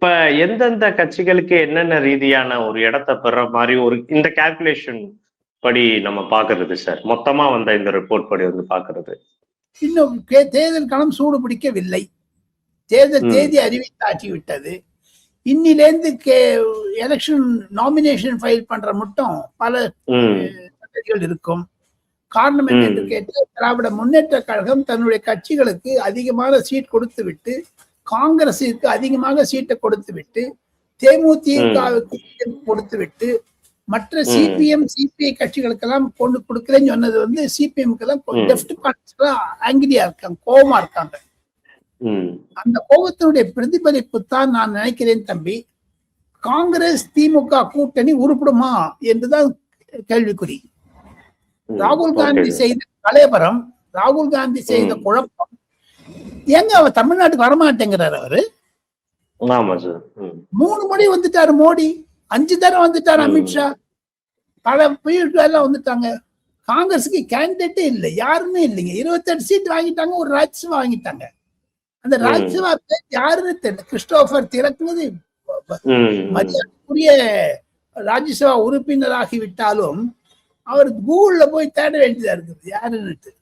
இப்ப எந்தெந்த கட்சிகளுக்கு என்னென்ன ரீதியான ஒரு இடத்தை பெற மாதிரி ஒரு இந்த கால்குலேஷன் படி நம்ம பாக்குறது சார், மொத்தமா வந்த இந்த ரிப்போர்ட் படி வந்து பாக்குறது? இன்னும் தேர்தல் களம் சூடு பிடிக்கவில்லை. தேர்தல் தேதி அறிவித்தாக்கி விட்டது. இன்னிலேருந்து எலெக்ஷன் நாமினேஷன் ஃபைல் பண்ற மட்டும் பல சந்ததிகள் இருக்கும். காரணம் என்ன என்று கேட்டால், திராவிட முன்னேற்ற கழகம் தன்னுடைய கட்சிகளுக்கு அதிகமான சீட் கொடுத்து விட்டு, காங்கிரஸிற்கு அதிகமாக சீட்டை கொடுத்து விட்டு, தேமுதிகவுக்கு கொடுத்து விட்டு, மற்ற சிபிஎம் சிபிஐ கட்சிகளுக்கெல்லாம் கொண்டு கொடுக்கலன்னு சொன்னது வந்து சிபிஎம்க்கு எல்லாம் லெப்ட் பார்ட்டிஸ் ஆங்கிரியா இருக்காங்க, கோபமா இருக்காங்க. அந்த கோபத்தினுடைய பிரதிபலிப்பு தான் நான் நினைக்கிறேன் தம்பி. காங்கிரஸ் திமுக கூட்டணி உருப்படுமா என்றுதான் கேள்விக்குறி. ராகுல் காந்தி செய்த கலேபரம், ராகுல் காந்தி செய்த குழப்பம், எங்க அவர் தமிழ்நாட்டுக்கு வரமாட்டேங்கிறார். அவரு 3 முறை வந்துட்டாரு மோடி, 5 தடவை வந்துட்டாரு அமித்ஷா, பல எல்லாம் வந்துட்டாங்க. காங்கிரஸுக்கு கேண்டிடேட்டே இல்லை, யாருமே இல்லைங்க. 28 சீட் வாங்கிட்டாங்க, ஒரு ராஜ்யசபா வாங்கிட்டாங்க. அந்த ராஜ்யசபா யாருன்னு தெரியல. கிறிஸ்டோபர் திறக்குவது மரியாதைக்குரிய ராஜ்யசபா உறுப்பினராகி விட்டாலும் அவர் கூகுள்ல போய் தேட வேண்டியதா இருக்குது யாருன்னு.